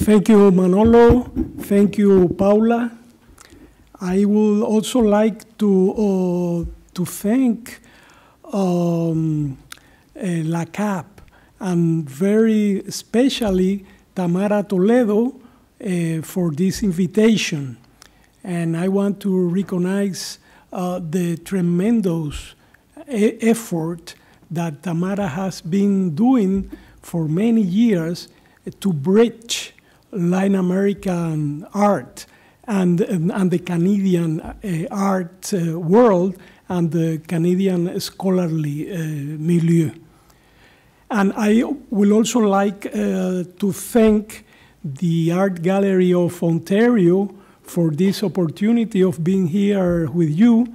Thank you, Manolo. Thank you, Paula. I would also like to thank La CAP and very especially Tamara Toledo for this invitation. And I want to recognize the tremendous effort that Tamara has been doing for many years to bridge Latin American art and the Canadian art world and the Canadian scholarly milieu. And I will also like to thank the Art Gallery of Ontario for this opportunity of being here with you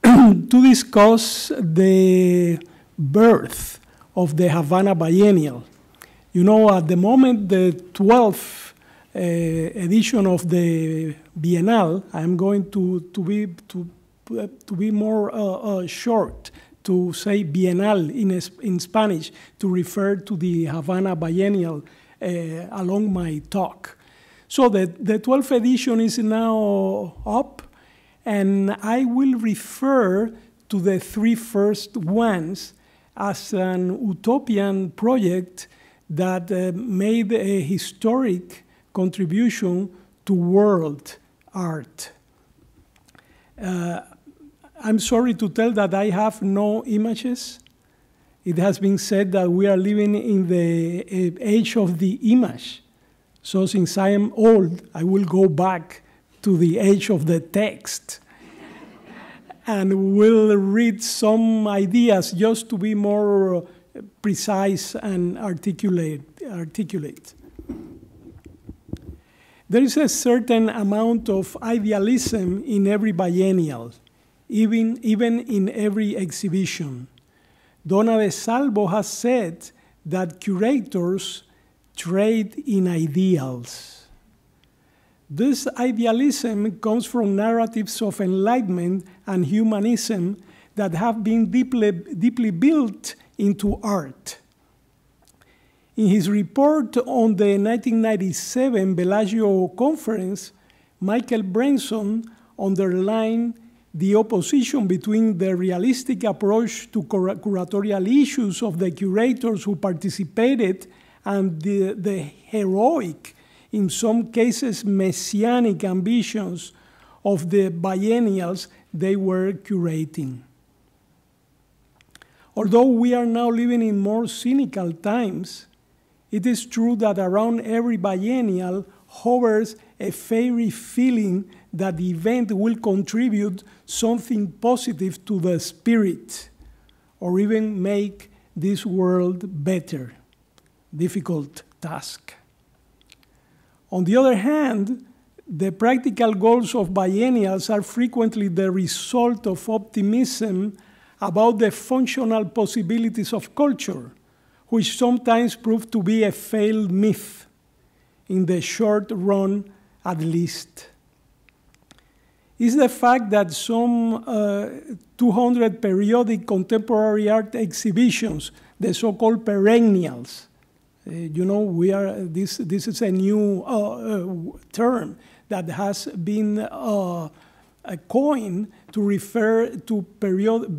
to discuss the birth of the Havana Biennial. You know, at the moment, the 12th edition of the Bienal, I'm going to be more short, to say Bienal in Spanish, to refer to the Havana Biennial along my talk. So the 12th edition is now up, and I will refer to the three first ones as an utopian project that made a historic contribution to world art. I'm sorry to tell that I have no images. It has been said that we are living in the age of the image. So since I am old, I will go back to the age of the text. And we'll read some ideas just to be more precise and articulate. There is a certain amount of idealism in every biennial, even in every exhibition. Donna de Salvo has said that curators trade in ideals. This idealism comes from narratives of enlightenment and humanism that have been deeply built into art. In his report on the 1997 Bellagio conference, Michael Branson underlined the opposition between the realistic approach to curatorial issues of the curators who participated and the heroic, in some cases messianic ambitions of the biennials they were curating. Although we are now living in more cynical times, it is true that around every biennial hovers a fairy feeling that the event will contribute something positive to the spirit or even make this world better. Difficult task. On the other hand, the practical goals of biennials are frequently the result of optimism about the functional possibilities of culture, which sometimes prove to be a failed myth, in the short run at least. Is the fact that some 200 periodic contemporary art exhibitions, the so-called perennials, you know, this is a new term that has been coined to refer to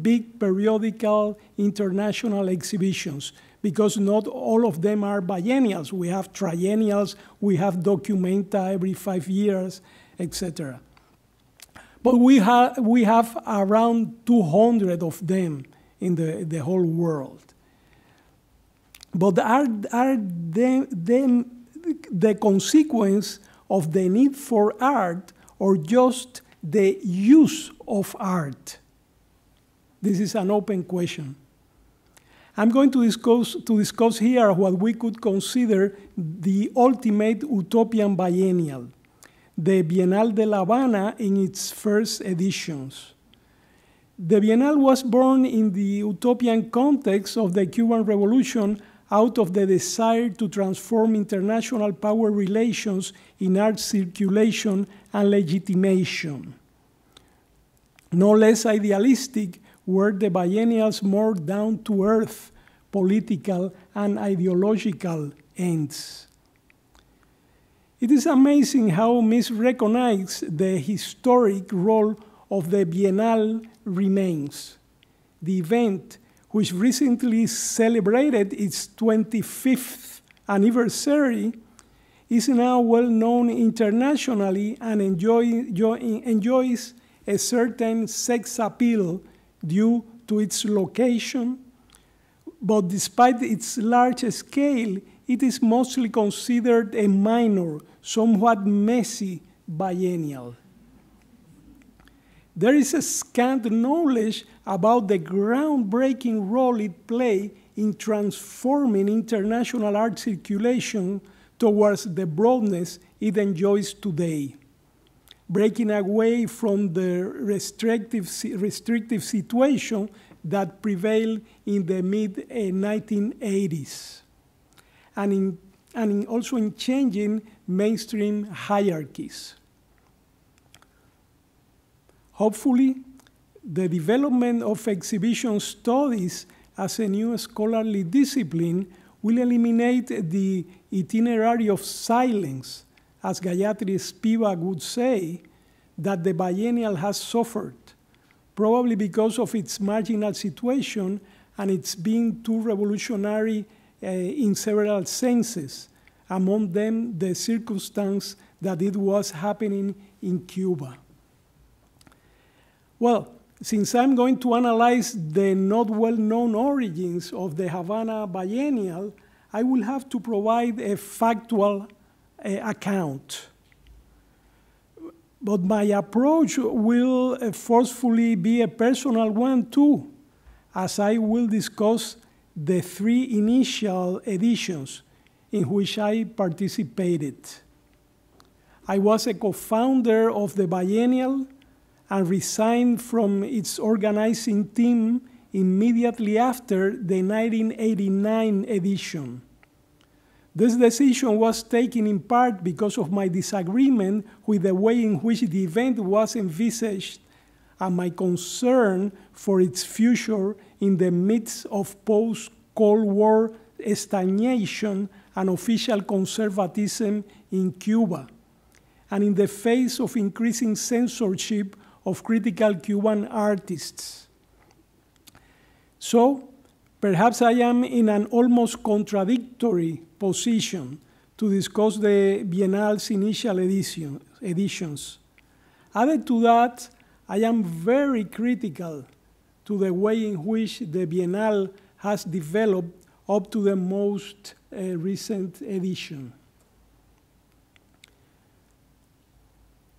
big periodical international exhibitions, because not all of them are biennials. We have triennials, we have documenta every 5 years, etc. But we have around 200 of them in the whole world. But are they the consequence of the need for art or just the use of art? This is an open question. I'm going to discuss here what we could consider the ultimate utopian biennial, the Bienal de La Habana in its first editions. The Bienal was born in the utopian context of the Cuban Revolution out of the desire to transform international power relations in art circulation and legitimation. No less idealistic were the biennials' more down-to-earth political and ideological ends. It is amazing how misrecognized the historic role of the Biennial remains. The event, which recently celebrated its 25th anniversary, is now well known internationally and enjoys a certain sex appeal due to its location, but despite its large scale, it is mostly considered a minor, somewhat messy biennial. There is a scant knowledge about the groundbreaking role it played in transforming international art circulation towards the broadness it enjoys today, breaking away from the restrictive situation that prevailed in the mid-1980s, and also in changing mainstream hierarchies. Hopefully, the development of exhibition studies as a new scholarly discipline will eliminate the itinerary of silence, as Gayatri Spivak would say, that the biennial has suffered, probably because of its marginal situation and its being too revolutionary in several senses, among them the circumstance that it was happening in Cuba. Well, since I'm going to analyze the not well-known origins of the Havana Biennial, I will have to provide a factual account. But my approach will forcefully be a personal one too, as I will discuss the 3 initial editions in which I participated. I was a co-founder of the Biennial and resigned from its organizing team immediately after the 1989 edition. This decision was taken in part because of my disagreement with the way in which the event was envisaged and my concern for its future in the midst of post-Cold War stagnation and official conservatism in Cuba, and in the face of increasing censorship of critical Cuban artists. So, perhaps I am in an almost contradictory position to discuss the Biennale's initial editions. Added to that, I am very critical to the way in which the Biennale has developed up to the most recent edition.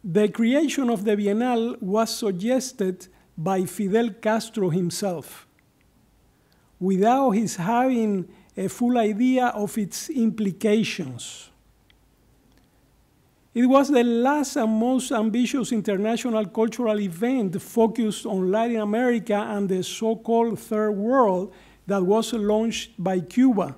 The creation of the Biennale was suggested by Fidel Castro himself, without his having a full idea of its implications. It was the last and most ambitious international cultural event focused on Latin America and the so-called Third World that was launched by Cuba,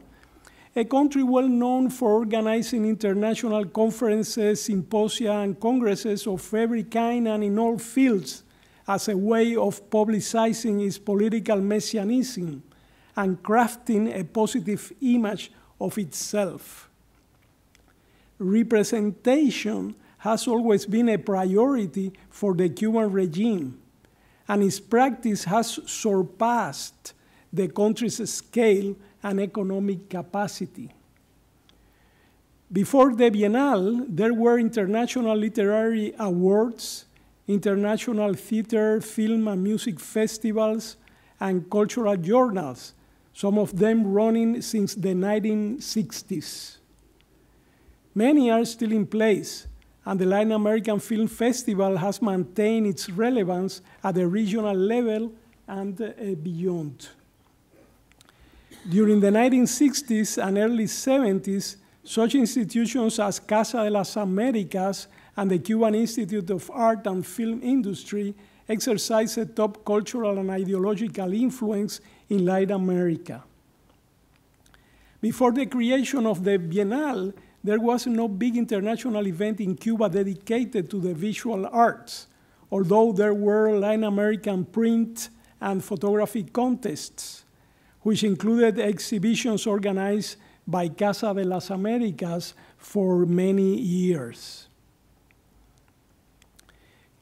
a country well known for organizing international conferences, symposia, and congresses of every kind and in all fields as a way of publicizing its political messianism and crafting a positive image of itself. Representation has always been a priority for the Cuban regime, and its practice has surpassed the country's scale and economic capacity. Before the Biennale, there were international literary awards, international theater, film, and music festivals, and cultural journals, some of them running since the 1960s. Many are still in place, and the Latin American Film Festival has maintained its relevance at the regional level and beyond. During the 1960s and early 70s, such institutions as Casa de las Americas and the Cuban Institute of Art and Film Industry exercised a top cultural and ideological influence in Latin America. Before the creation of the Biennale, there was no big international event in Cuba dedicated to the visual arts, although there were Latin American print and photography contests, which included exhibitions organized by Casa de las Americas for many years.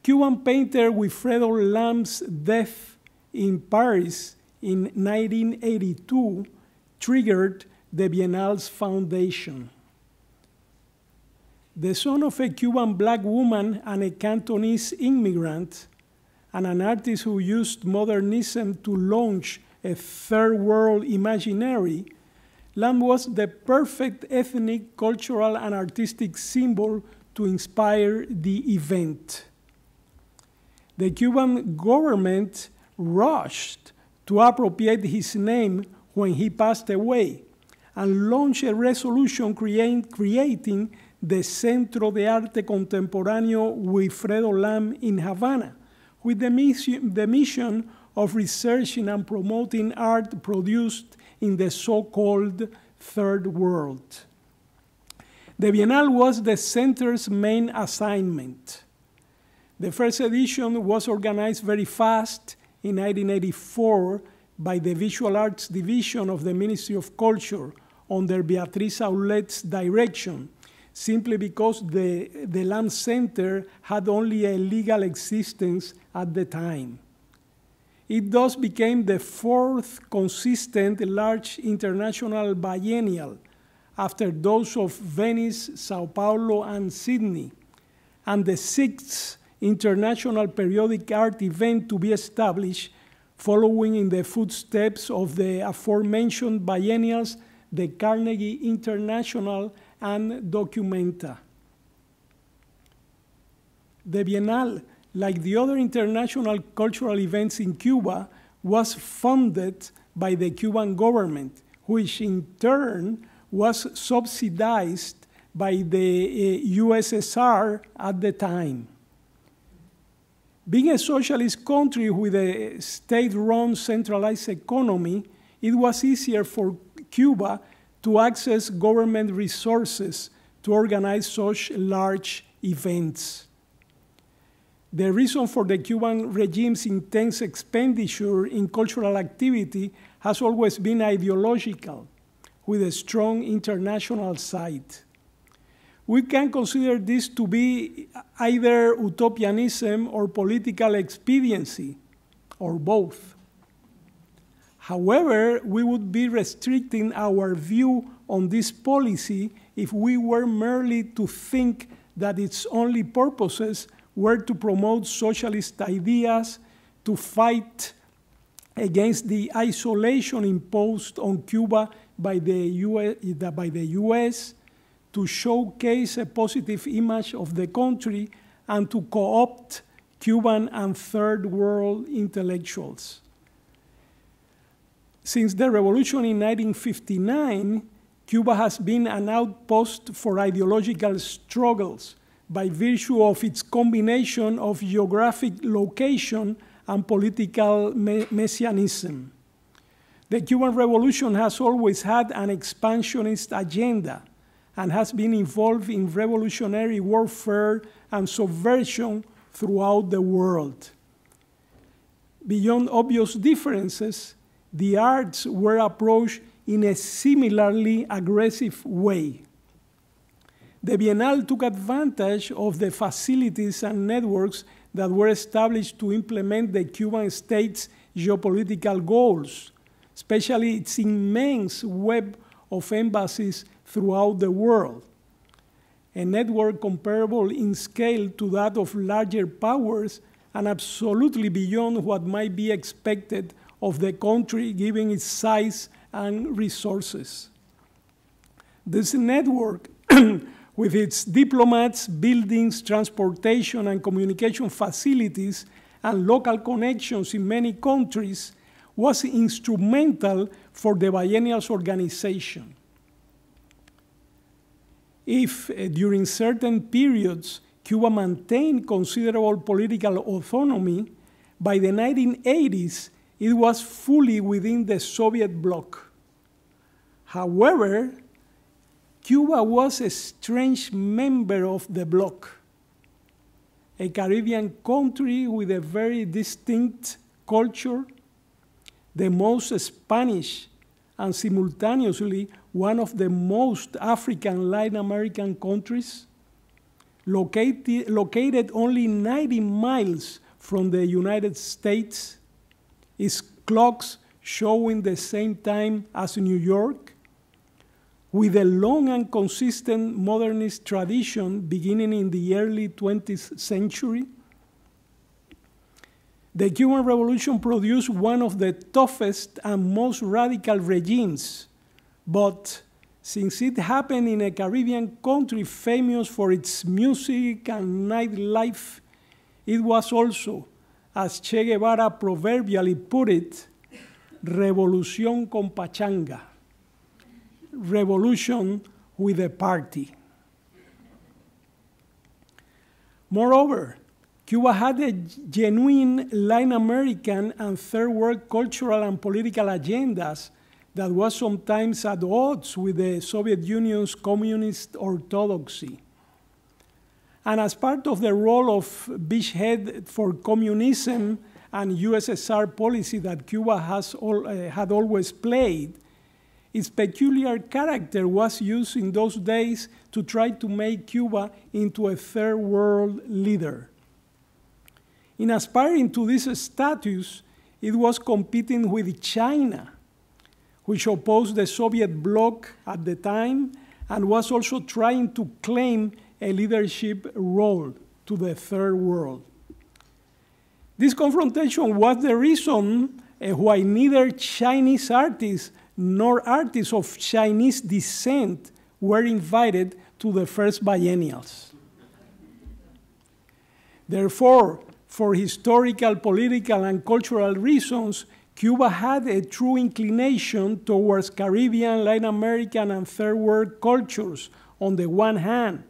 Cuban painter Wilfredo Lam's death in Paris in 1982 triggered the Biennale's foundation. The son of a Cuban black woman and a Cantonese immigrant, and an artist who used modernism to launch a third world imaginary, Lam was the perfect ethnic, cultural, and artistic symbol to inspire the event. The Cuban government rushed to appropriate his name when he passed away and launched a resolution creating the Centro de Arte Contemporáneo Wilfredo Lam in Havana, with the mission of researching and promoting art produced in the so-called Third World. The Biennale was the center's main assignment. The first edition was organized very fast in 1984 by the Visual Arts Division of the Ministry of Culture under Beatriz Aulet's direction, simply because the Lam Center had only a legal existence at the time. It thus became the fourth consistent large international biennial, after those of Venice, São Paulo, and Sydney, and the sixth international periodic art event to be established, following in the footsteps of the aforementioned biennials, the Carnegie International and Documenta. The Biennale, like the other international cultural events in Cuba, was funded by the Cuban government, which in turn was subsidized by the USSR at the time. Being a socialist country with a state-run centralized economy, it was easier for Cuba to access government resources to organize such large events. The reason for the Cuban regime's intense expenditure in cultural activity has always been ideological, with a strong international side. We can consider this to be either utopianism or political expediency, or both. However, we would be restricting our view on this policy if we were merely to think that its only purposes were to promote socialist ideas, to fight against the isolation imposed on Cuba by the US, to showcase a positive image of the country, and to co-opt Cuban and Third World intellectuals. Since the revolution in 1959, Cuba has been an outpost for ideological struggles by virtue of its combination of geographic location and political messianism. The Cuban Revolution has always had an expansionist agenda and has been involved in revolutionary warfare and subversion throughout the world. Beyond obvious differences, the arts were approached in a similarly aggressive way. The Biennale took advantage of the facilities and networks that were established to implement the Cuban state's geopolitical goals, especially its immense web of embassies throughout the world, a network comparable in scale to that of larger powers and absolutely beyond what might be expected of the country given its size and resources. This network, with its diplomats, buildings, transportation, and communication facilities, and local connections in many countries, was instrumental for the biennial's organization. If, during certain periods, Cuba maintained considerable political autonomy, by the 1980s, it was fully within the Soviet bloc. However, Cuba was a strange member of the bloc, a Caribbean country with a very distinct culture, the most Spanish and simultaneously one of the most African Latin American countries, located only 90 miles from the United States, its clocks showing the same time as New York, with a long and consistent modernist tradition beginning in the early 20th century. The Cuban Revolution produced one of the toughest and most radical regimes, but since it happened in a Caribbean country famous for its music and nightlife, it was also, as Che Guevara proverbially put it, revolución con pachanga, revolution with a party. Moreover, Cuba had a genuine Latin American and Third World cultural and political agendas that was sometimes at odds with the Soviet Union's communist orthodoxy. And as part of the role of beachhead for communism and USSR policy that Cuba had always played, its peculiar character was used in those days to try to make Cuba into a third world leader. In aspiring to this status, it was competing with China, which opposed the Soviet bloc at the time and was also trying to claim a leadership role to the third world. This confrontation was the reason why neither Chinese artists nor artists of Chinese descent were invited to the first biennials. Therefore, for historical, political, and cultural reasons, Cuba had a true inclination towards Caribbean, Latin American, and Third World cultures on the one hand,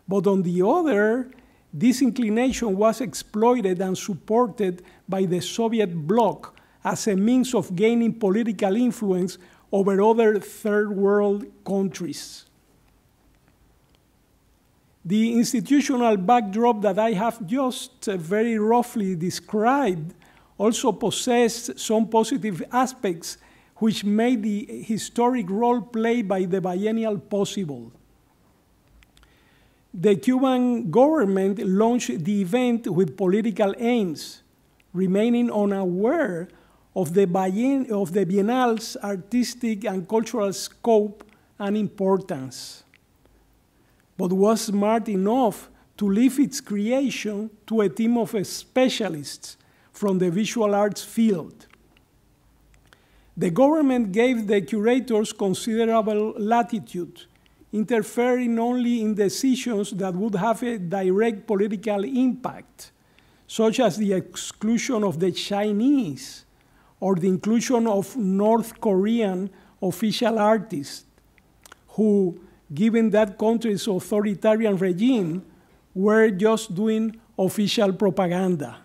but on the other, this inclination was exploited and supported by the Soviet bloc as a means of gaining political influence over other Third World countries. The institutional backdrop that I have just very roughly described also possessed some positive aspects which made the historic role played by the biennial possible. The Cuban government launched the event with political aims, remaining unaware of the biennale's artistic and cultural scope and importance, but was smart enough to leave its creation to a team of specialists from the visual arts field. The government gave the curators considerable latitude, interfering only in decisions that would have a direct political impact, such as the exclusion of the Chinese or the inclusion of North Korean official artists who, given that country's authoritarian regime, were just doing official propaganda.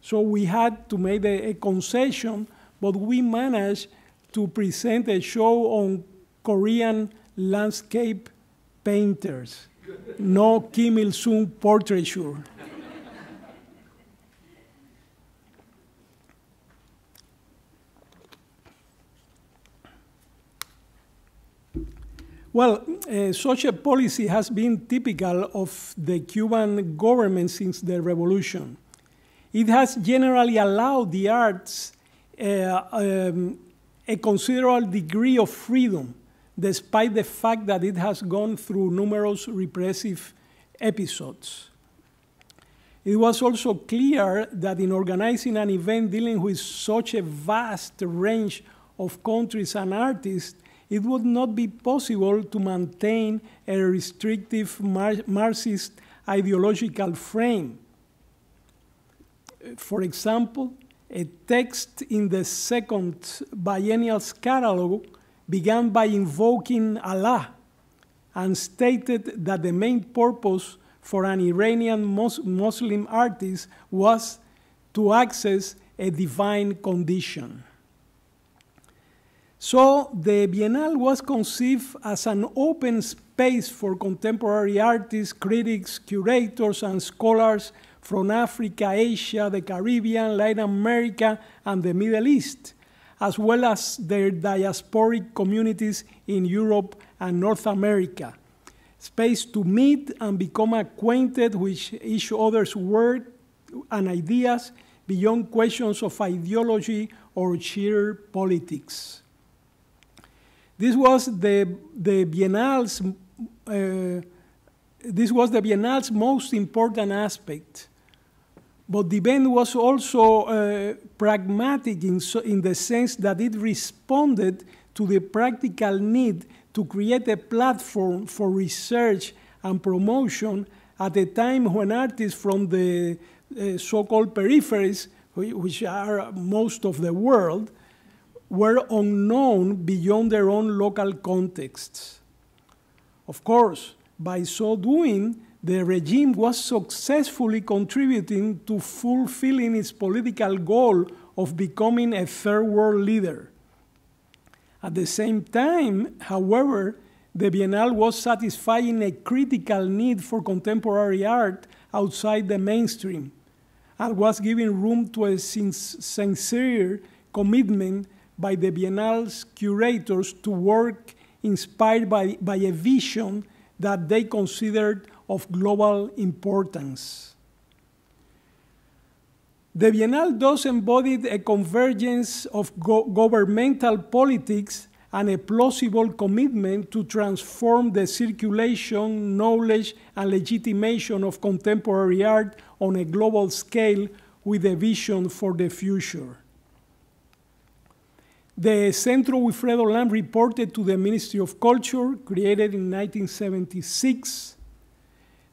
So we had to make a concession, but we managed to present a show on Korean landscape painters, no Kim Il-sung portraiture. Well, such a policy has been typical of the Cuban government since the revolution. It has generally allowed the arts a considerable degree of freedom, despite the fact that it has gone through numerous repressive episodes. It was also clear that in organizing an event dealing with such a vast range of countries and artists, it would not be possible to maintain a restrictive Marxist ideological frame. For example, a text in the second biennial's catalog began by invoking Allah and stated that the main purpose for an Iranian Muslim artist was to access a divine condition. So the Biennale was conceived as an open space for contemporary artists, critics, curators, and scholars from Africa, Asia, the Caribbean, Latin America, and the Middle East, as well as their diasporic communities in Europe and North America. Space to meet and become acquainted with each other's work and ideas beyond questions of ideology or sheer politics. This was the Biennale's most important aspect. But the event was also pragmatic in the sense that it responded to the practical need to create a platform for research and promotion at a time when artists from the so-called peripheries, which are most of the world, were unknown beyond their own local contexts. Of course, by so doing, the regime was successfully contributing to fulfilling its political goal of becoming a third world leader. At the same time, however, the Biennale was satisfying a critical need for contemporary art outside the mainstream and was giving room to a sincere commitment by the Biennale's curators to work inspired by a vision that they considered of global importance. The Biennale thus embodied a convergence of governmental politics and a plausible commitment to transform the circulation, knowledge, and legitimation of contemporary art on a global scale with a vision for the future. The Centro Wilfredo Lam reported to the Ministry of Culture, created in 1976.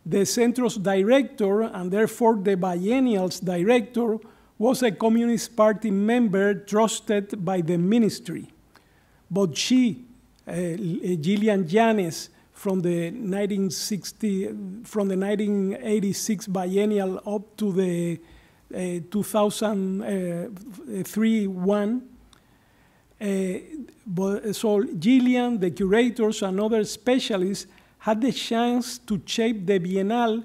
The Centro's director, and therefore the Biennial's director, was a Communist Party member trusted by the ministry. But she, Gillian Yanes, from the 1986 biennial up to the 2003 one, so Gillian, the curators, and other specialists had the chance to shape the Biennale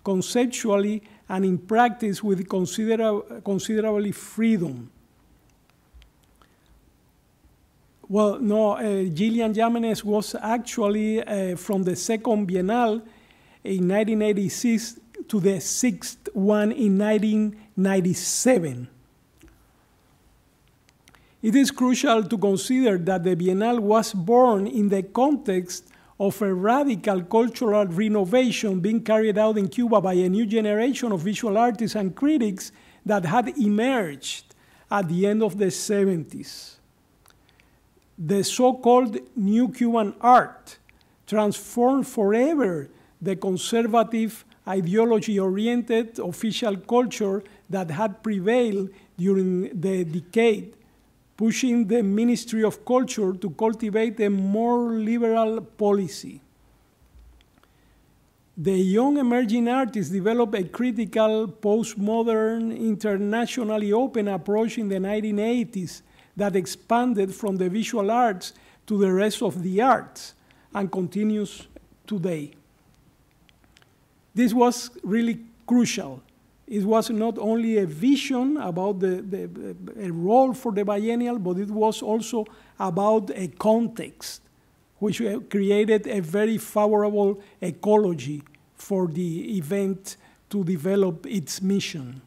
conceptually and in practice with considerable freedom. Well, no, Gillian Yanes was actually from the second Biennale in 1986 to the sixth one in 1997. It is crucial to consider that the Biennale was born in the context of a radical cultural renovation being carried out in Cuba by a new generation of visual artists and critics that had emerged at the end of the 70s. The so-called New Cuban Art transformed forever the conservative, ideology-oriented official culture that had prevailed during the decade, pushing the Ministry of Culture to cultivate a more liberal policy. The young emerging artists developed a critical, postmodern, internationally open approach in the 1980s that expanded from the visual arts to the rest of the arts and continues today. This was really crucial. It was not only a vision about a role for the biennial, but it was also about a context, which created a very favorable ecology for the event to develop its mission.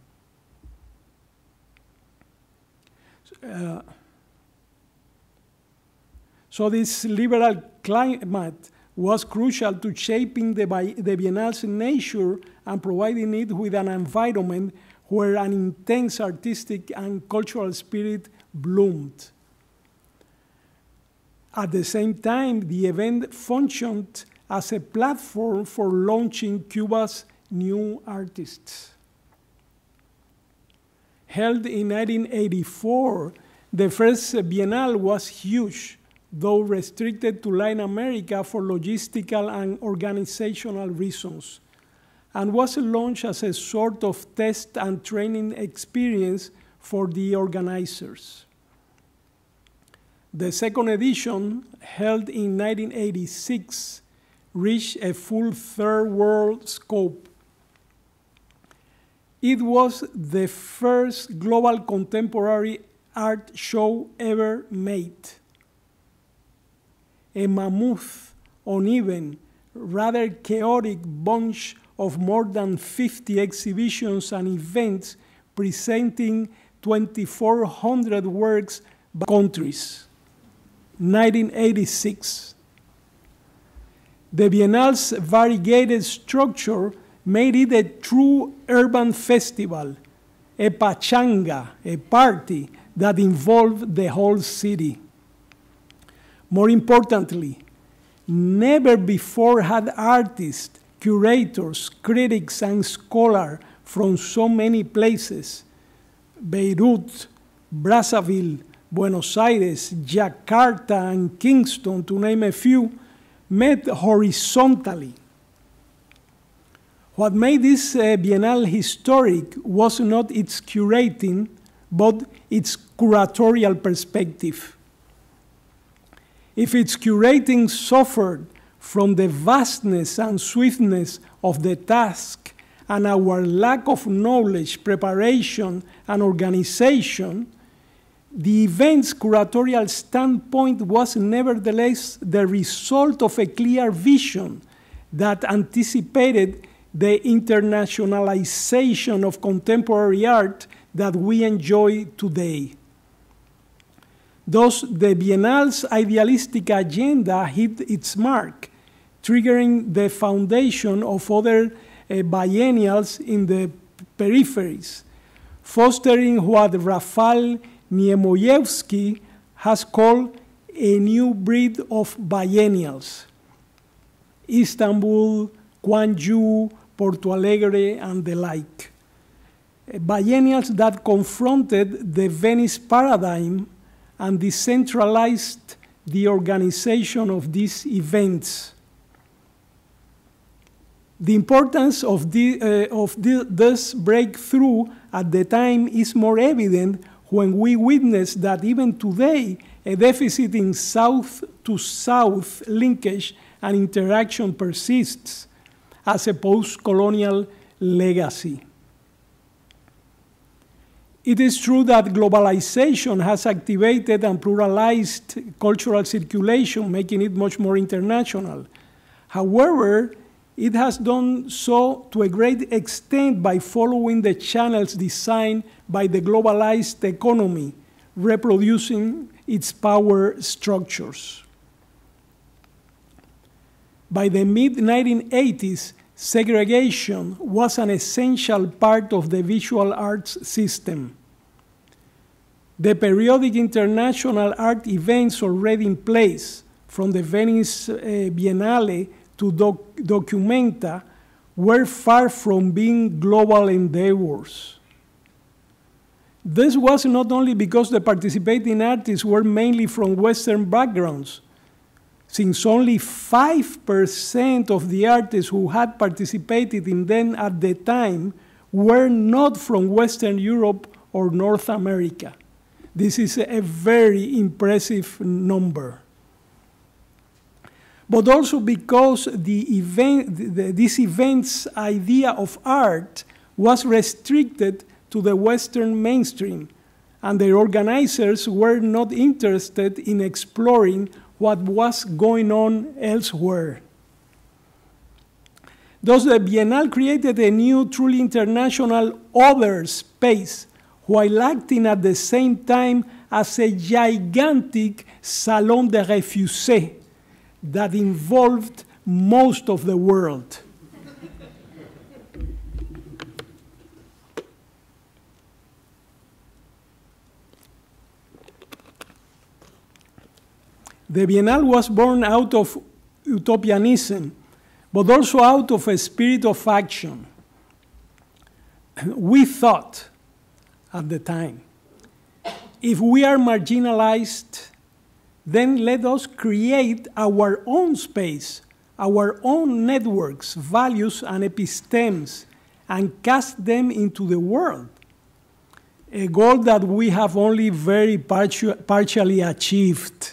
So this liberal climate was crucial to shaping the Biennale's nature and providing it with an environment where an intense artistic and cultural spirit bloomed. At the same time, the event functioned as a platform for launching Cuba's new artists. Held in 1984, the first Biennale was huge, though restricted to Latin America for logistical and organizational reasons, and was launched as a sort of test and training experience for the organizers. The second edition, held in 1986, reached a full third world scope. It was the first global contemporary art show ever made. A mammoth, uneven, rather chaotic bunch of more than 50 exhibitions and events presenting 2,400 works by countries. 1986. The Biennale's variegated structure made it a true urban festival, a pachanga, a party that involved the whole city. More importantly, never before had artists, curators, critics, and scholars from so many places, Beirut, Brazzaville, Buenos Aires, Jakarta, and Kingston, to name a few, met horizontally. What made this Biennale historic was not its curating, but its curatorial perspective. If its curating suffered from the vastness and swiftness of the task and our lack of knowledge, preparation, and organization, the event's curatorial standpoint was nevertheless the result of a clear vision that anticipated the internationalization of contemporary art that we enjoy today. Thus, the Biennale's idealistic agenda hit its mark, triggering the foundation of other biennials in the peripheries, fostering what Rafal Niemoyevsky has called a new breed of biennials. Istanbul, Gwangju, Porto Alegre, and the like. Biennials that confronted the Venice paradigm and decentralized the organization of these events. The importance of this breakthrough at the time is more evident when we witness that even today, a deficit in south-to-south linkage and interaction persists as a post-colonial legacy. It is true that globalization has activated and pluralized cultural circulation, making it much more international. However, it has done so to a great extent by following the channels designed by the globalized economy, reproducing its power structures. By the mid-1980s, segregation was an essential part of the visual arts system. The periodic international art events already in place, from the Venice Biennale to Documenta, were far from being global endeavors. This was not only because the participating artists were mainly from Western backgrounds, since only 5% of the artists who had participated in them at the time were not from Western Europe or North America. This is a very impressive number. But also because this event's idea of art was restricted to the Western mainstream, and their organizers were not interested in exploring what was going on elsewhere. Thus, the Biennale created a new, truly international other space, while acting at the same time as a gigantic salon de réfugiés that involved most of the world. The Biennale was born out of utopianism, but also out of a spirit of action. We thought at the time, if we are marginalized, then let us create our own space, our own networks, values, and epistemes, and cast them into the world. A goal that we have only very partially achieved.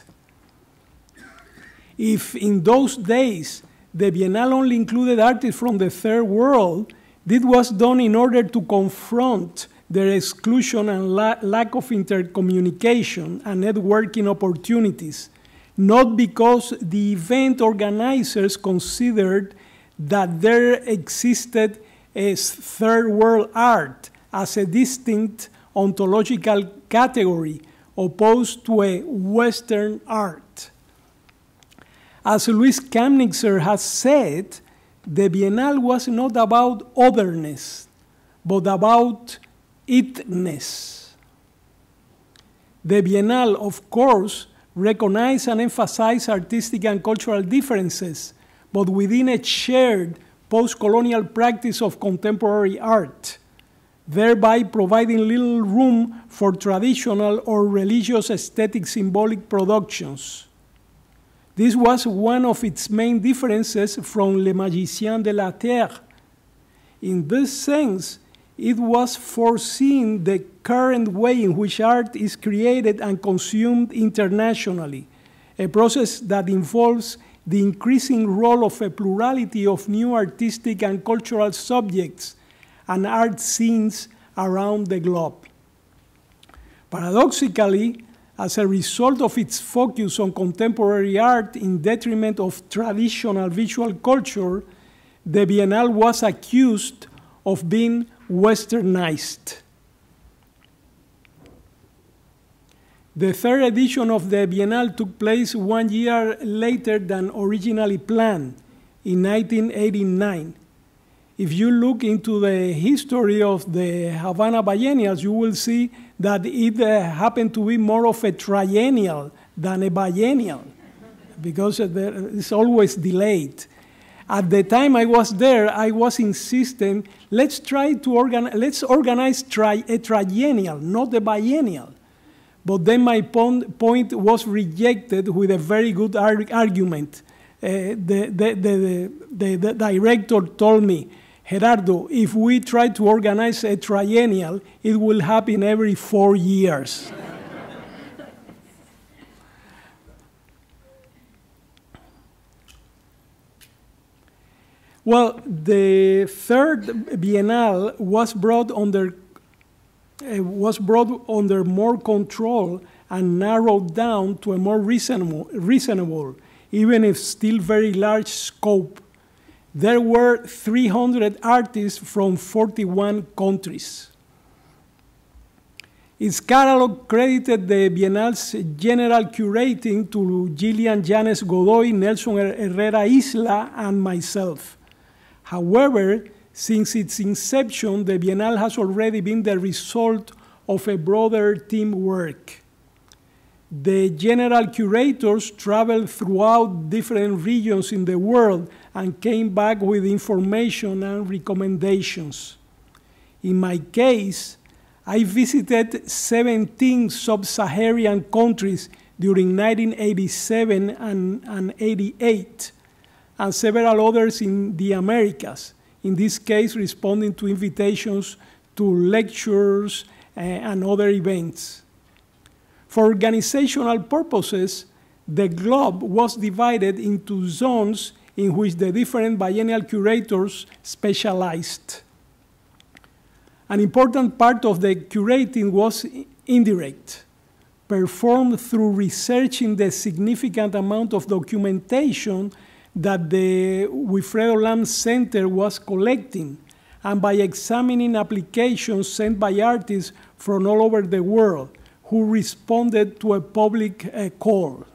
If in those days the Biennale only included artists from the third world, this was done in order to confront their exclusion and lack of intercommunication and networking opportunities, not because the event organizers considered that there existed a third world art as a distinct ontological category opposed to a Western art. As Louis Kamnitzer has said, the Biennale was not about otherness, but about itness. The Biennale, of course, recognized and emphasized artistic and cultural differences, but within a shared post-colonial practice of contemporary art, thereby providing little room for traditional or religious aesthetic symbolic productions. This was one of its main differences from Le Magicien de la Terre. In this sense, it was foreseeing the current way in which art is created and consumed internationally, a process that involves the increasing role of a plurality of new artistic and cultural subjects and art scenes around the globe. Paradoxically, as a result of its focus on contemporary art in detriment of traditional visual culture, the Biennale was accused of being Westernized. The third edition of the Biennale took place 1 year later than originally planned, in 1989. If you look into the history of the Havana Biennials, you will see that it happened to be more of a triennial than a biennial, because it's always delayed. At the time I was there, I was insisting, let's organize a triennial, not a biennial. But then my point was rejected with a very good argument. The director told me, Gerardo, if we try to organize a triennial, it will happen every 4 years. Well, the third Biennale was brought under more control and narrowed down to a more reasonable, even if still very large scope. There were 300 artists from 41 countries. Its catalog credited the Biennale's general curating to Gillian Janes Godoy, Nelson Herrera Isla, and myself. However, since its inception, the Biennale has already been the result of a broader teamwork. The general curators traveled throughout different regions in the world and came back with information and recommendations. In my case, I visited 17 sub-Saharan countries during 1987 and 88, and several others in the Americas, in this case responding to invitations to lectures and other events. For organizational purposes, the globe was divided into zones in which the different biennial curators specialized. An important part of the curating was indirect, performed through researching the significant amount of documentation that the Wilfredo Lam Center was collecting, and by examining applications sent by artists from all over the world who responded to a public call.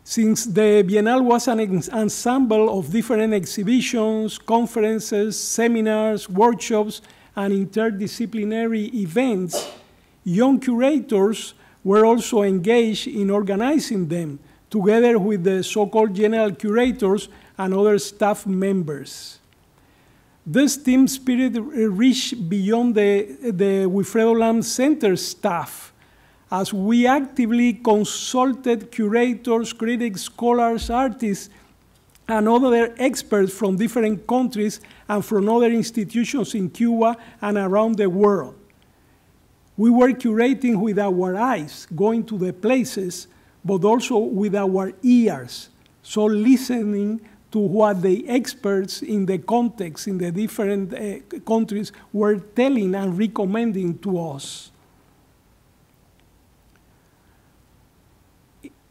Since the Biennale was an ensemble of different exhibitions, conferences, seminars, workshops, and interdisciplinary events, young curators were also engaged in organizing them, together with the so-called general curators and other staff members. This team spirit reached beyond the Wilfredo Lam Center staff, as we actively consulted curators, critics, scholars, artists, and other experts from different countries and from other institutions in Cuba and around the world. We were curating with our eyes, going to the places, but also with our ears, so listening to what the experts in the context in the different countries were telling and recommending to us.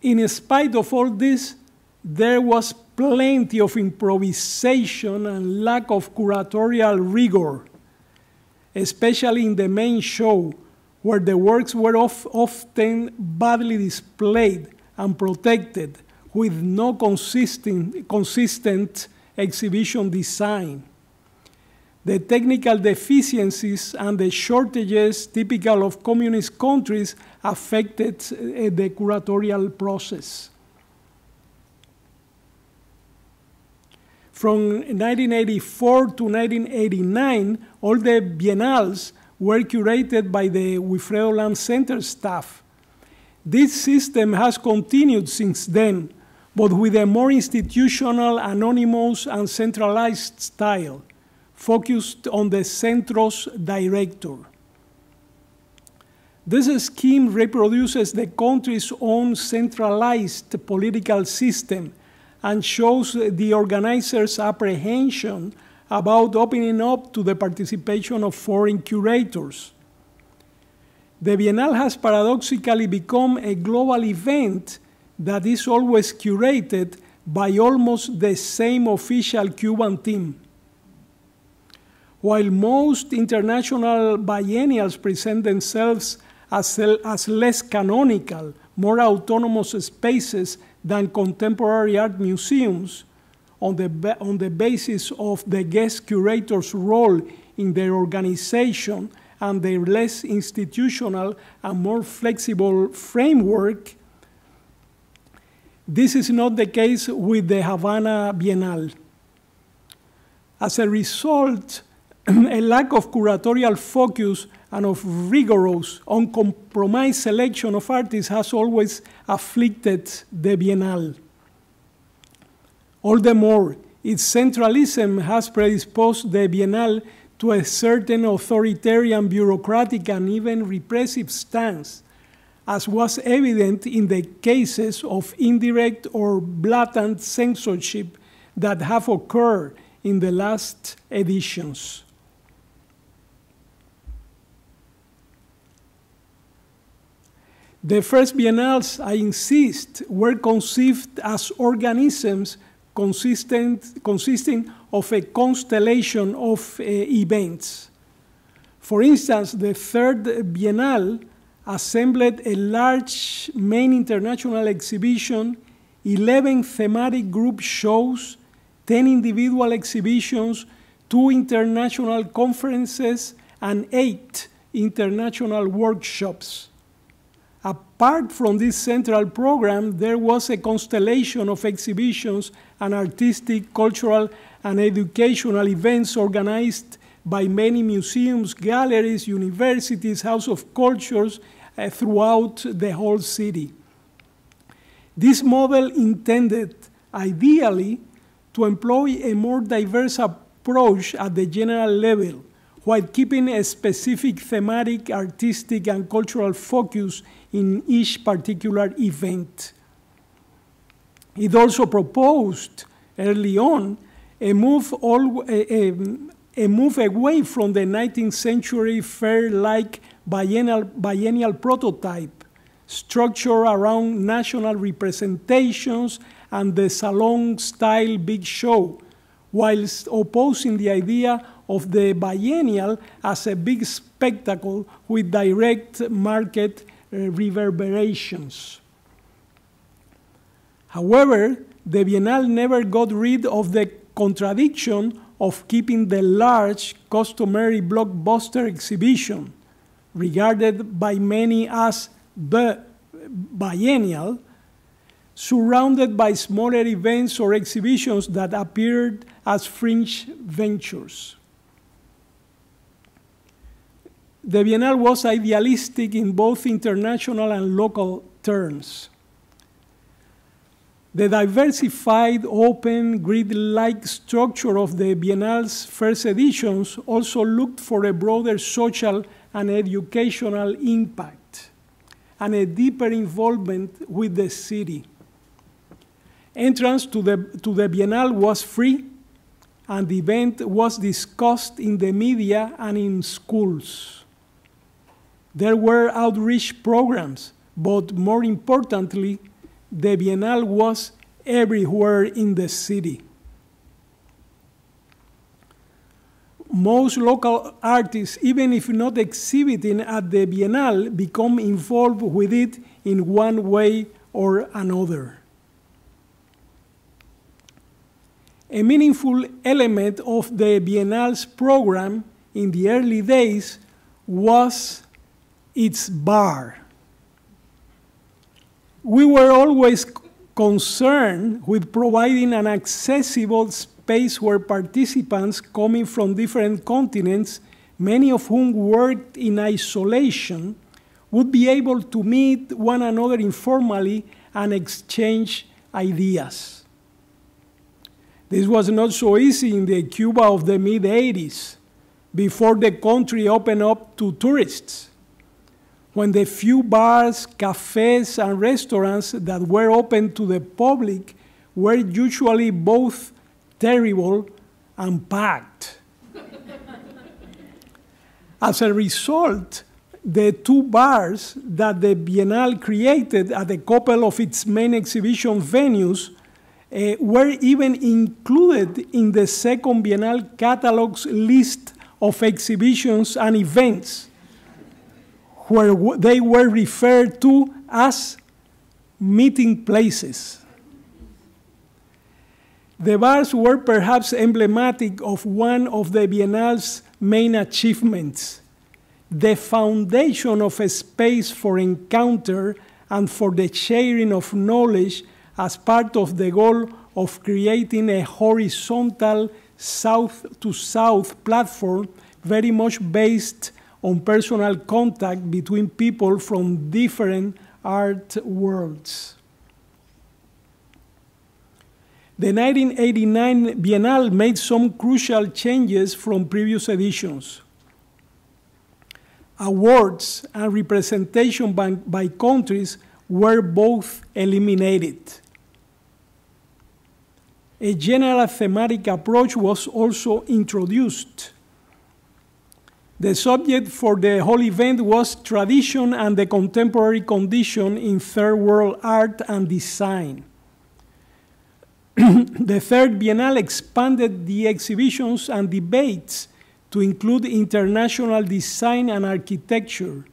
In spite of all this, there was plenty of improvisation and lack of curatorial rigor, especially in the main show, where the works were often badly displayed and protected with no consistent exhibition design. The technical deficiencies and the shortages typical of communist countries affected the curatorial process. From 1984 to 1989, all the biennials were curated by the Wilfredo Lam Center staff. This system has continued since then, but with a more institutional, anonymous, and centralized style, focused on the Centro's director. This scheme reproduces the country's own centralized political system and shows the organizers' apprehension about opening up to the participation of foreign curators. The Biennial has paradoxically become a global event that is always curated by almost the same official Cuban team. While most international biennials present themselves as less canonical, more autonomous spaces than contemporary art museums, on the basis of the guest curator's role in their organization and their less institutional and more flexible framework, this is not the case with the Havana Biennial. As a result, a lack of curatorial focus and of rigorous, uncompromised selection of artists has always afflicted the Biennial. All the more, its centralism has predisposed the Biennial to a certain authoritarian, bureaucratic, and even repressive stance, as was evident in the cases of indirect or blatant censorship that have occurred in the last editions. The first biennials, I insist, were conceived as organisms consisting of a constellation of events. For instance, the third Biennial assembled a large main international exhibition, 11 thematic group shows, 10 individual exhibitions, 2 international conferences, and 8 international workshops. Apart from this central program, there was a constellation of exhibitions and artistic, cultural, and educational events organized by many museums, galleries, universities, house of cultures throughout the whole city. This model intended, ideally, to employ a more diverse approach at the general level, while keeping a specific thematic, artistic, and cultural focus in each particular event. It also proposed early on a move away from the 19th century fair-like biennial prototype, structured around national representations and the salon-style big show, whilst opposing the idea of the biennial as a big spectacle with direct market reverberations. However, the Biennial never got rid of the contradiction of keeping the large, customary blockbuster exhibition, regarded by many as the biennial, surrounded by smaller events or exhibitions that appeared as fringe ventures. The Biennial was idealistic in both international and local terms. The diversified, open, grid-like structure of the Biennial's first editions also looked for a broader social and educational impact and a deeper involvement with the city. Entrance to the Biennial was free, and the event was discussed in the media and in schools. There were outreach programs, but more importantly, the Biennial was everywhere in the city. Most local artists, even if not exhibiting at the Biennial, become involved with it in one way or another. A meaningful element of the Biennale's program in the early days was its bar. We were always concerned with providing an accessible space where participants coming from different continents, many of whom worked in isolation, would be able to meet one another informally and exchange ideas. This was not so easy in the Cuba of the mid-80s, before the country opened up to tourists, when the few bars, cafes, and restaurants that were open to the public were usually both terrible and packed. As a result, the two bars that the Biennial created at a couple of its main exhibition venues were even included in the second Biennial catalog's list of exhibitions and events, where they were referred to as meeting places. The bars were perhaps emblematic of one of the Biennale's main achievements, the foundation of a space for encounter and for the sharing of knowledge as part of the goal of creating a horizontal south-to-south platform very much based on personal contact between people from different art worlds. The 1989 Biennial made some crucial changes from previous editions. Awards and representation by countries were both eliminated. A general thematic approach was also introduced. The subject for the whole event was tradition and the contemporary condition in third world art and design. The third Biennial expanded the exhibitions and debates to include international design and architecture,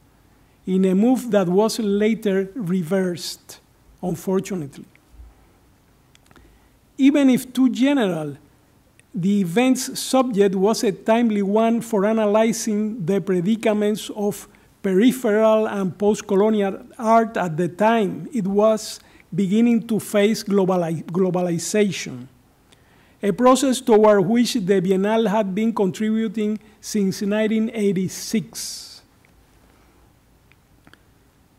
in a move that was later reversed, unfortunately. Even if too general, the event's subject was a timely one for analyzing the predicaments of peripheral and post-colonial art at the time it was beginning to face globalization, a process toward which the Biennial had been contributing since 1986.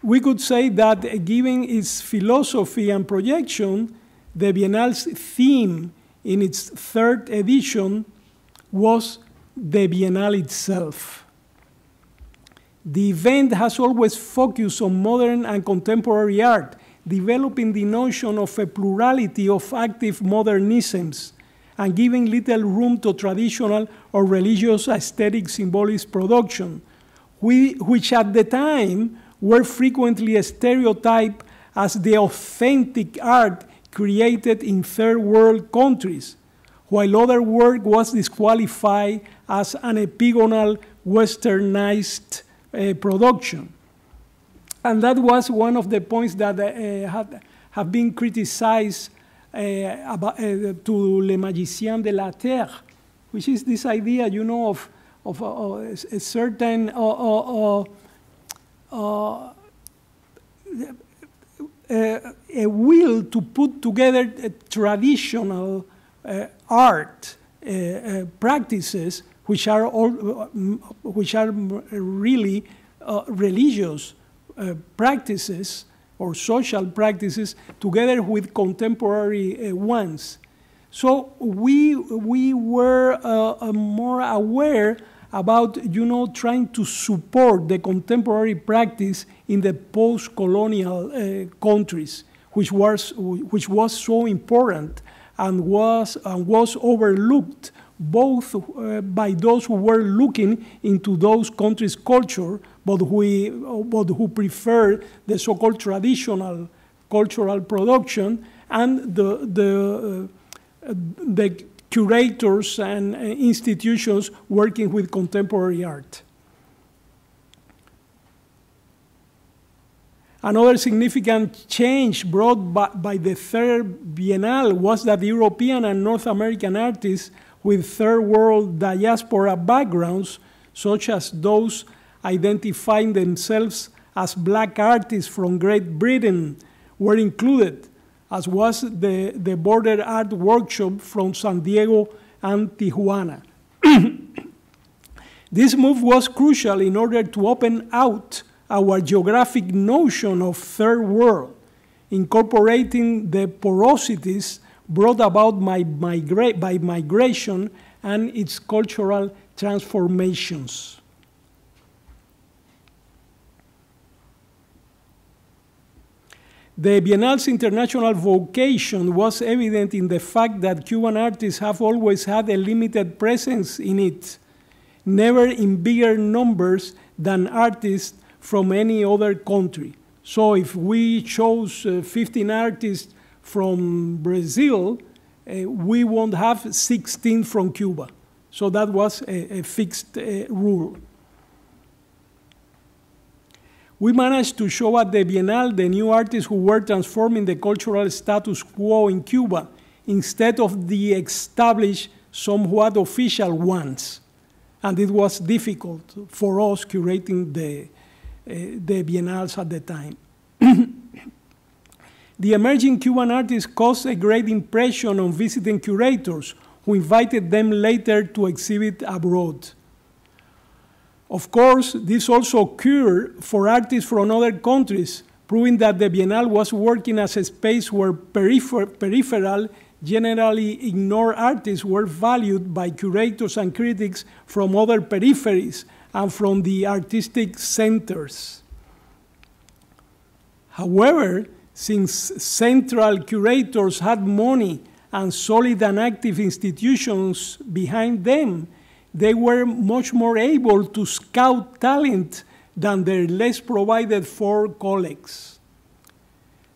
We could say that given its philosophy and projection, the Biennale's theme in its third edition was the Biennial itself. The event has always focused on modern and contemporary art, developing the notion of a plurality of active modernisms and giving little room to traditional or religious aesthetic symbolist production, which at the time were frequently stereotyped as the authentic art created in third world countries, while other work was disqualified as an epigonal westernized production. And that was one of the points that have been criticized to Le Magicien de la Terre, which is this idea, you know, of a certain a will to put together traditional art practices, which are really religious practices or social practices, together with contemporary ones. So we were more aware about, you know, trying to support the contemporary practice in the post-colonial countries, which was so important and was overlooked both by those who were looking into those countries' culture, but who preferred the so-called traditional cultural production, and the curators and institutions working with contemporary art. Another significant change brought by the Third Biennial was that European and North American artists with Third World diaspora backgrounds, such as those identifying themselves as black artists from Great Britain, were included, as was the Border Art Workshop from San Diego and Tijuana. This move was crucial in order to open out our geographic notion of Third World, incorporating the porosities brought about by migration and its cultural transformations. The Biennale's international vocation was evident in the fact that Cuban artists have always had a limited presence in it, never in bigger numbers than artists from any other country. So if we chose 15 artists from Brazil, we won't have 16 from Cuba. So that was a fixed rule. We managed to show at the Biennale the new artists who were transforming the cultural status quo in Cuba instead of the established, somewhat official ones. And it was difficult for us curating the Biennales at the time. The emerging Cuban artists caused a great impression on visiting curators who invited them later to exhibit abroad. Of course, this also occurred for artists from other countries, proving that the Biennale was working as a space where peripheral, generally ignored artists were valued by curators and critics from other peripheries and from the artistic centers. However, since central curators had money and solid and active institutions behind them, they were much more able to scout talent than their less provided for colleagues.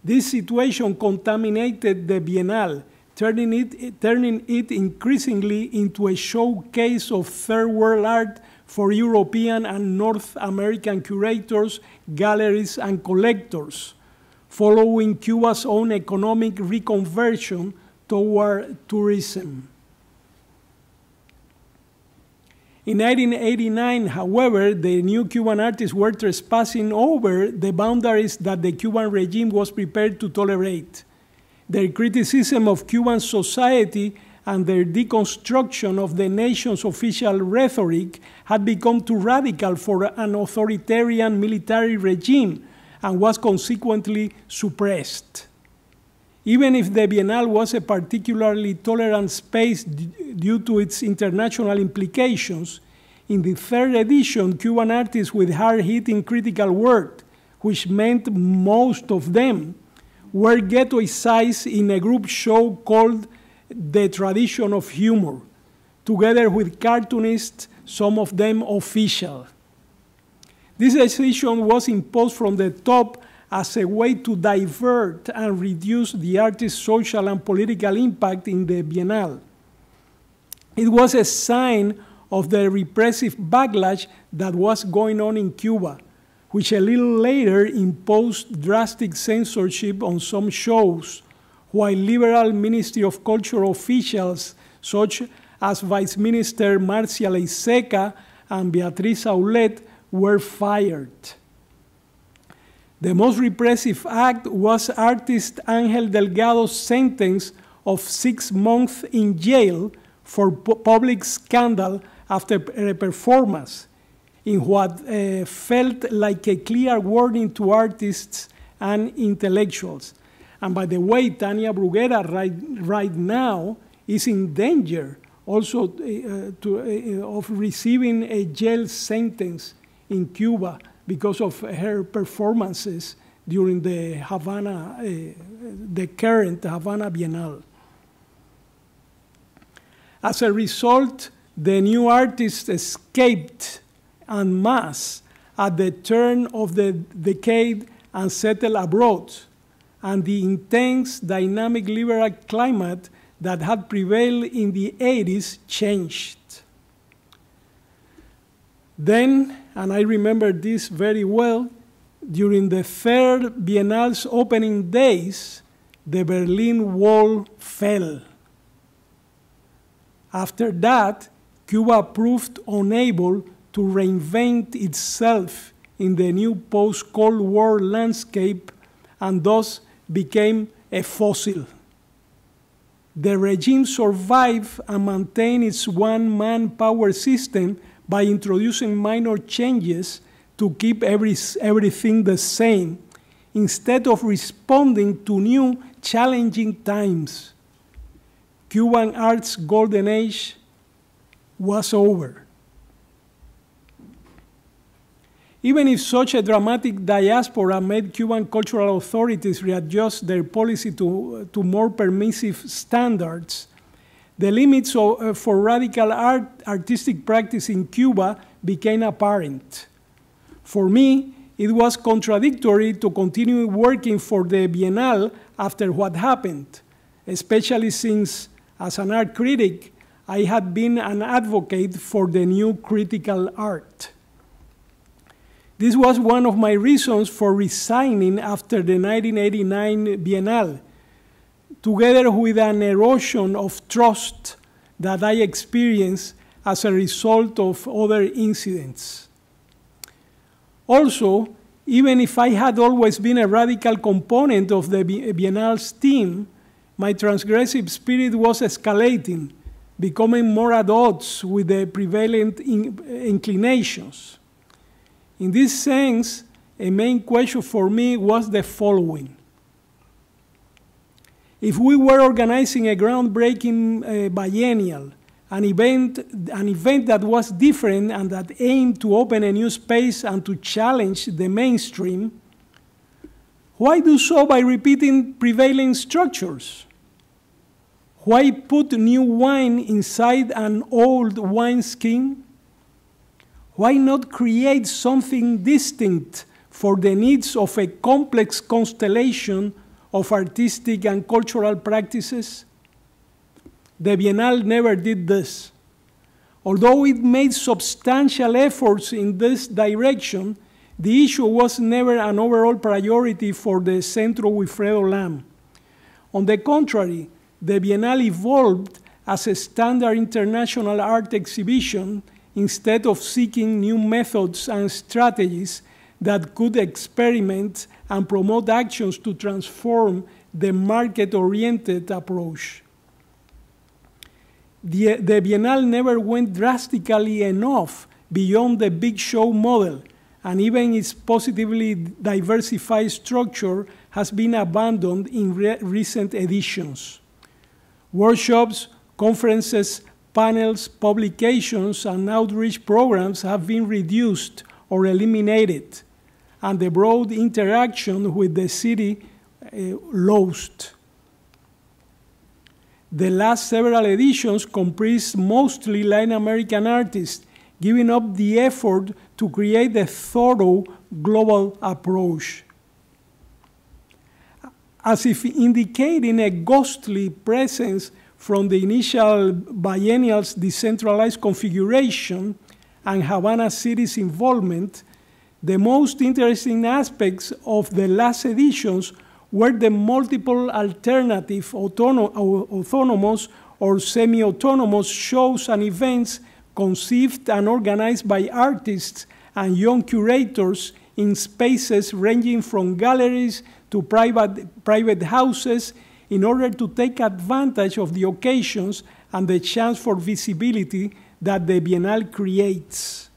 This situation contaminated the Biennale, turning it increasingly into a showcase of third world art for European and North American curators, galleries, and collectors, following Cuba's own economic reconversion toward tourism. In 1989, however, the new Cuban artists were trespassing over the boundaries that the Cuban regime was prepared to tolerate. Their criticism of Cuban society and their deconstruction of the nation's official rhetoric had become too radical for an authoritarian military regime and was consequently suppressed. Even if the Biennale was a particularly tolerant space due to its international implications, in the third edition, Cuban artists with hard-hitting critical work, which meant most of them, were ghettoized in a group show called The Tradition of Humor, together with cartoonists, some of them official. This decision was imposed from the top as a way to divert and reduce the artist's social and political impact in the Biennale. It was a sign of the repressive backlash that was going on in Cuba, which a little later imposed drastic censorship on some shows, while liberal Ministry of Culture officials, such as Vice Minister Marcia Leiseca and Beatriz Aulet, were fired. The most repressive act was artist Angel Delgado's sentence of 6 months in jail for public scandal after a performance, in what felt like a clear warning to artists and intellectuals. And by the way, Tania Bruguera right now is in danger also of receiving a jail sentence in Cuba because of her performances during the the current Havana Biennial. As a result, the new artists escaped en masse at the turn of the decade and settled abroad, and the intense, dynamic liberal climate that had prevailed in the 80s changed. Then, and I remember this very well, during the third Biennale's opening days, the Berlin Wall fell. After that, Cuba proved unable to reinvent itself in the new post-Cold War landscape and thus became a fossil. The regime survived and maintained its one-man power system by introducing minor changes to keep everything the same, instead of responding to new challenging times. Cuban art's golden age was over. Even if such a dramatic diaspora made Cuban cultural authorities readjust their policy to more permissive standards, the limits for radical artistic practice in Cuba became apparent. For me, it was contradictory to continue working for the Biennale after what happened, especially since, as an art critic, I had been an advocate for the new critical art. This was one of my reasons for resigning after the 1989 Biennale, together with an erosion of trust that I experienced as a result of other incidents. Also, even if I had always been a radical component of the Biennale's team, my transgressive spirit was escalating, becoming more at odds with the prevalent inclinations. In this sense, a main question for me was the following. If we were organizing a groundbreaking biennial, an event that was different and that aimed to open a new space and to challenge the mainstream, why do so by repeating prevailing structures? Why put new wine inside an old wineskin? Why not create something distinct for the needs of a complex constellation of artistic and cultural practices? The Biennale never did this. Although it made substantial efforts in this direction, the issue was never an overall priority for the Centro Wilfredo Lam. On the contrary, the Biennale evolved as a standard international art exhibition instead of seeking new methods and strategies that could experiment and promote actions to transform the market-oriented approach. The Biennale never went drastically enough beyond the big show model, and even its positively diversified structure has been abandoned in recent editions. Workshops, conferences, panels, publications, and outreach programs have been reduced or eliminated, and the broad interaction with the city lost. The last several editions comprised mostly Latin American artists, giving up the effort to create a thorough global approach. As if indicating a ghostly presence from the initial biennial's decentralized configuration and Havana City's involvement, the most interesting aspects of the last editions were the multiple alternative autonomous or semi-autonomous shows and events conceived and organized by artists and young curators in spaces ranging from galleries to private houses in order to take advantage of the occasions and the chance for visibility that the Biennale creates.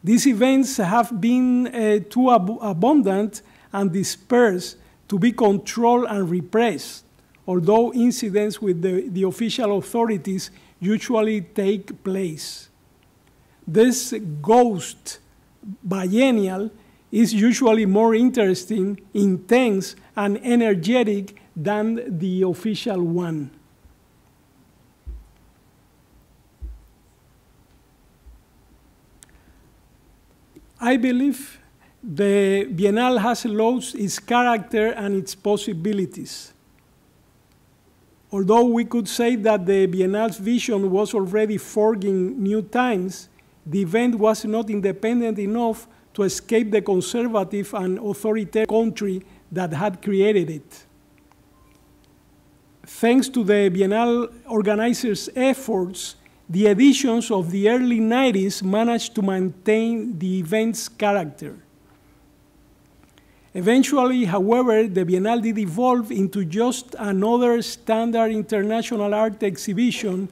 These events have been too abundant and dispersed to be controlled and repressed, although incidents with the official authorities usually take place. This ghost biennial is usually more interesting, intense, and energetic than the official one. I believe the Biennial has lost its character and its possibilities. Although we could say that the Biennial's vision was already forging new times, the event was not independent enough to escape the conservative and authoritarian country that had created it. Thanks to the Biennial organizers' efforts, the editions of the early 90s managed to maintain the event's character. Eventually, however, the Biennial did evolve into just another standard international art exhibition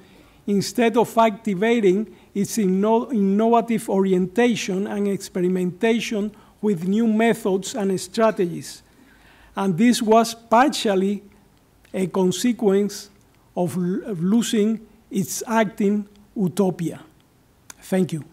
instead of activating its innovative orientation and experimentation with new methods and strategies. And this was partially a consequence of losing its acting utopia. Thank you.